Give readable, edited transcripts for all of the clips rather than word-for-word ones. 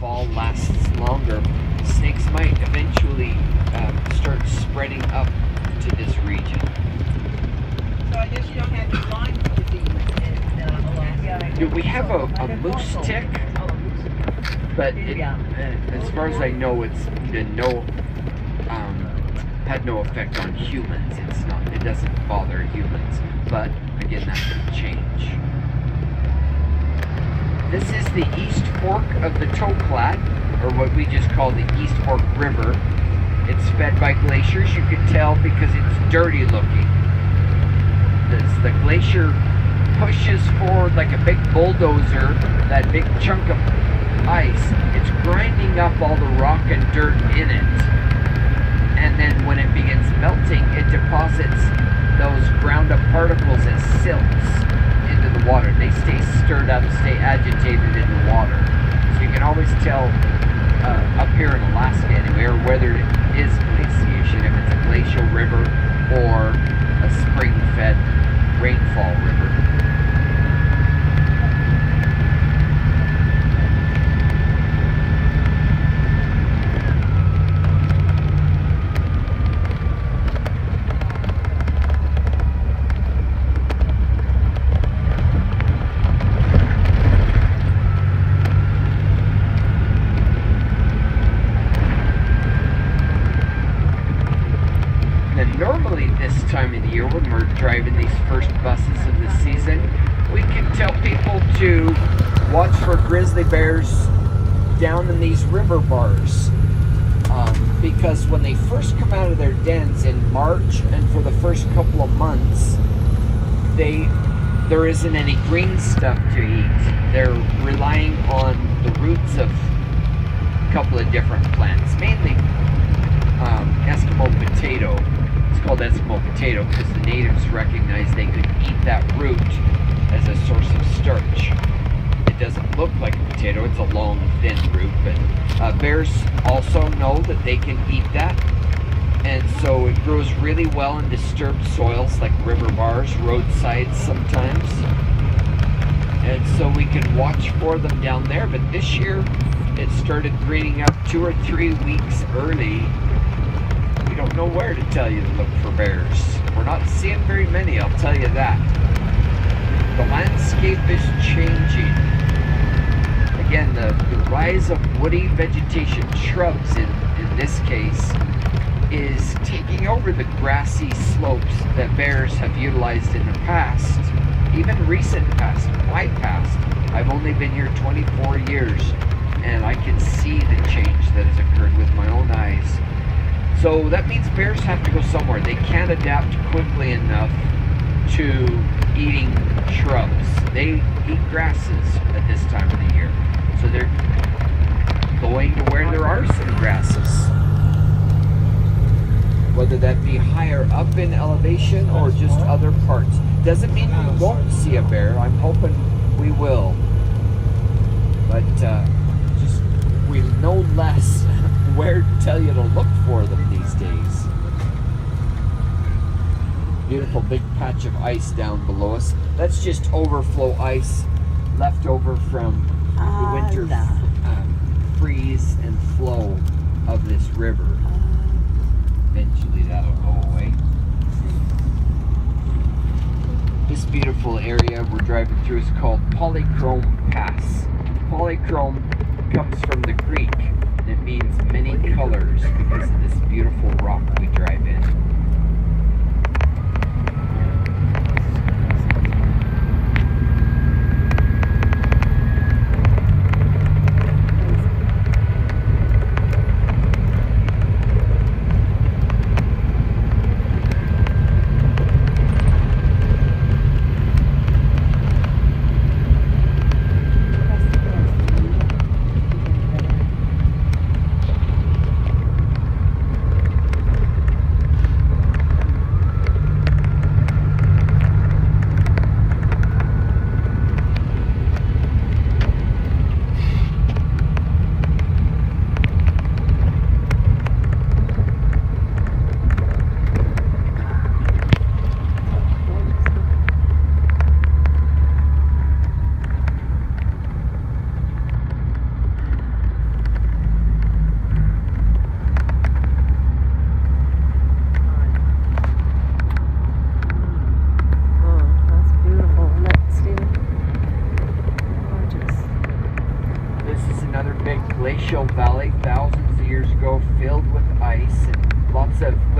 fall lasts longer, snakes might eventually start spreading up to this region. So I guess you don't have any Lyme disease in Alaska. We have a moose tick, but as far as I know, it's been had no effect on humans. It doesn't bother humans, but again, that could change. This is the East Fork of the Toklat, or what we just call the East Fork River. It's fed by glaciers. You can tell because it's dirty looking. The glacier pushes forward like a big bulldozer, that big chunk of ice. It's grinding up all the rock and dirt in it. And then when it begins melting, it deposits those ground up particles as silts into the water. They stay stirred up, stay agitated in the water. So you can always tell up here in Alaska anyway, or whether it is glaciation, if it's a glacial river or a spring-fed rainfall river. Normally this time of the year, when we're driving these first buses of the season, we can tell people to watch for grizzly bears down in these river bars, because when they first come out of their dens in March and for the first couple of months, there isn't any green stuff to eat. They're relying on the roots of a couple of different plants, mainly Eskimo potato. Called Eskimo potato because the natives recognized they could eat that root as a source of starch. It doesn't look like a potato, it's a long, thin root, but bears also know that they can eat that, and so it grows really well in disturbed soils like river bars, roadsides sometimes, and so we can watch for them down there. But this year it started greening up 2 or 3 weeks early. We don't know where to tell you to look for bears. We're not seeing very many, I'll tell you that. The landscape is changing. Again, the rise of woody vegetation, shrubs in this case, is taking over the grassy slopes that bears have utilized in the past, even recent past, my past. I've only been here 24 years, and I can see the change that has occurred with my own eyes. So that means bears have to go somewhere. They can't adapt quickly enough to eating shrubs. They eat grasses at this time of the year. So they're going to where there are some grasses. Whether that be higher up in elevation or just other parts. Doesn't mean we won't see a bear. I'm hoping we will. But just we know less where to tell you to look for them these days. Beautiful big patch of ice down below us. That's just overflow ice left over from the winter freeze and flow of this river. Eventually that'll go away. This beautiful area we're driving through is called Polychrome Pass. Polychrome comes from the Greek. It means many colors because of this beautiful rock we drive in.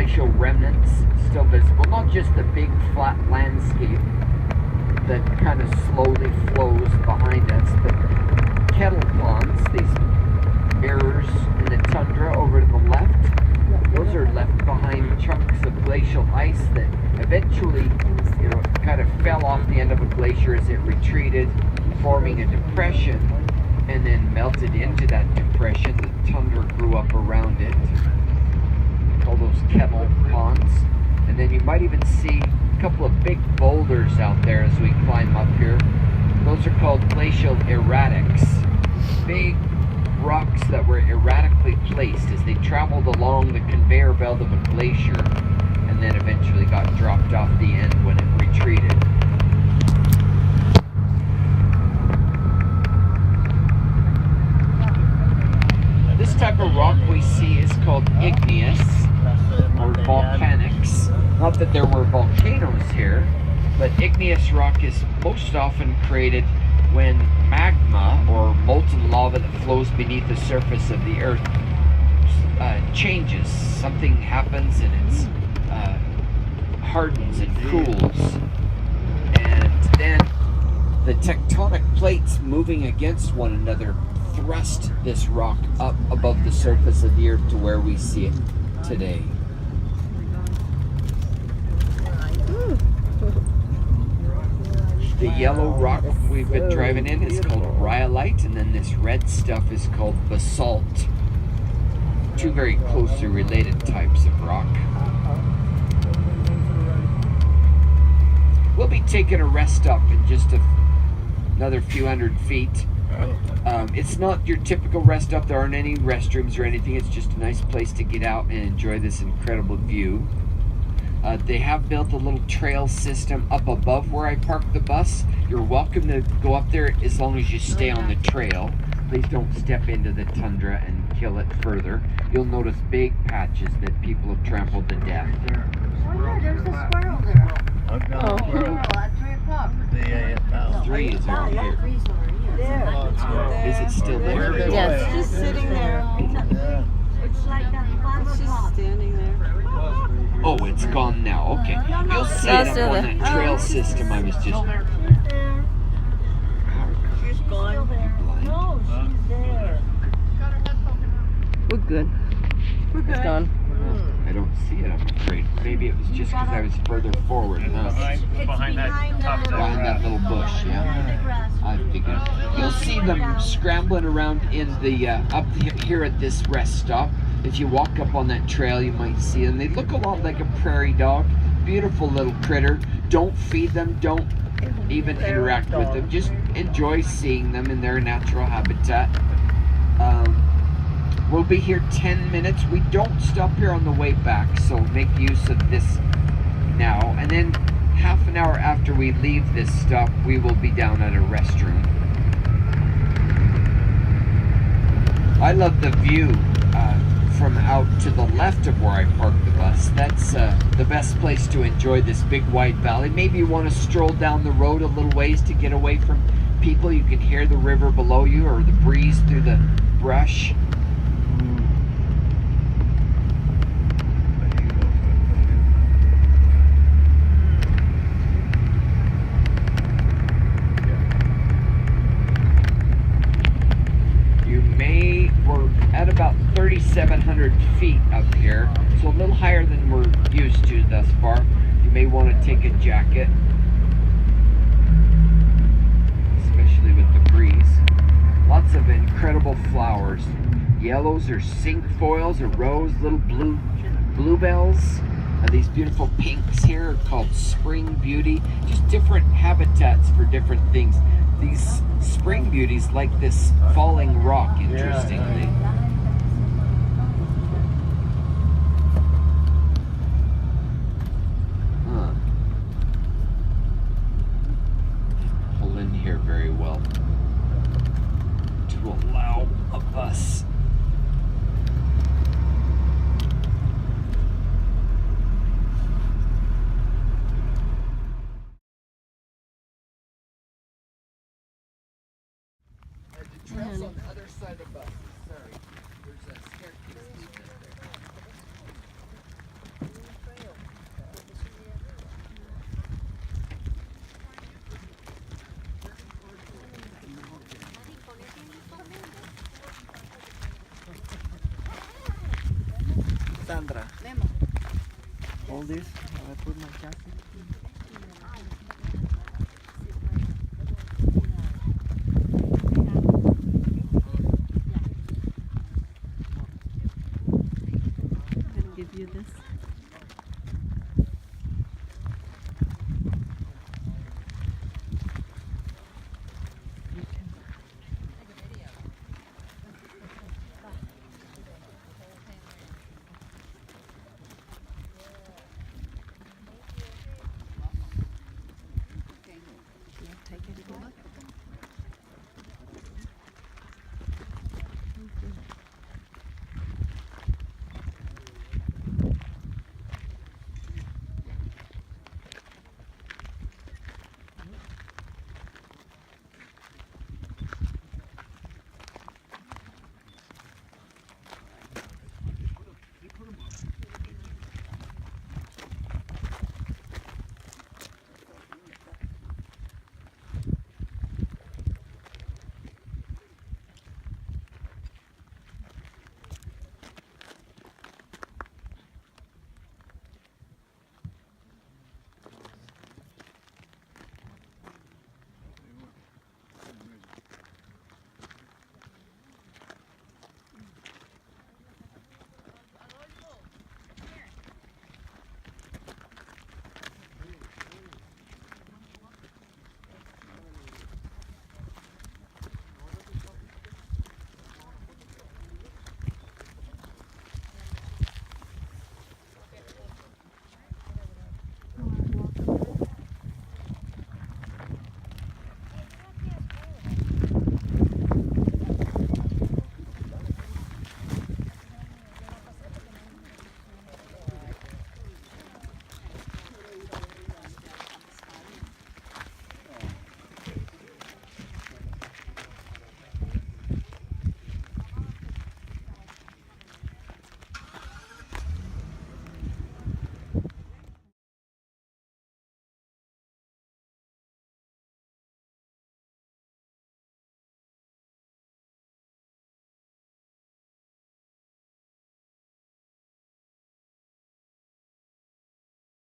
glacial remnants still visible. Not just the big flat landscape that kind of slowly flows behind us, but kettle ponds, these mirrors in the tundra over to the left, those are left behind chunks of glacial ice that eventually, kind of fell off the end of a glacier as it retreated, forming a depression, and then melted into that depression. The tundra grew up around it. Call those kettle ponds. And then you might even see a couple of big boulders out there as we climb up here. Those are called glacial erratics. Big rocks that were erratically placed as they traveled along the conveyor belt of a glacier and then eventually got dropped off the end when it retreated. This type of rock we see is called igneous or volcanics. Not that there were volcanoes here, but igneous rock is most often created when magma or molten lava that flows beneath the surface of the earth changes. Something happens and it hardens and cools, and then the tectonic plates moving against one another thrust this rock up above the surface of the earth to where we see it today. The yellow rock we've been driving in is called rhyolite, and then this red stuff is called basalt. Two very closely related types of rock. We'll be taking a rest stop in just another few hundred feet. It's not your typical rest stop. There aren't any restrooms or anything. It's just a nice place to get out and enjoy this incredible view. They have built a little trail system up above where I parked the bus. You're welcome to go up there as long as you stay on the trail. Please don't step into the tundra and kill it further. You'll notice big patches that people have trampled to death. Oh yeah, there's a squirrel there. Squirrel at 3 o'clock. 3 is over here. Is it still there? Yes, it's just sitting there. It's like that 5 It's just o'clock. standing there. Oh, it's gone now. Okay. You'll see it up on that trail system I was just... She's there. She's gone. No, she's there. We're good. It's gone. I don't see it, I'm afraid. Maybe it was just because I was further forward, huh? It's behind Behind that little bush, yeah. I figured. You'll see them scrambling around in the up here at this rest stop. If you walk up on that trail, you might see them. They look a lot like a prairie dog. Beautiful little critter. Don't feed them. Don't even interact with them. Just enjoy seeing them in their natural habitat. We'll be here 10 minutes. We don't stop here on the way back, so make use of this now. And then half an hour after we leave this stop, we will be down at a restroom. I love the view from out to the left of where I parked the bus. That's the best place to enjoy this big wide valley. Maybe you want to stroll down the road a little ways to get away from people. You can hear the river below you or the breeze through the brush. We're at about 3,700 feet up here, so a little higher than we're used to thus far. You may want to take a jacket, especially with the breeze. Lots of incredible flowers. Yellows are cinquefoils or rose, little bluebells. These beautiful pinks here are called spring beauty. Just different habitats for different things. These spring beauties like this falling rock, interestingly. Pull in here very well to allow a bus. The trail's on the other side of the bus. Sorry, there's a staircase leading us there. Tundra. Memo. All this, I put my jacket.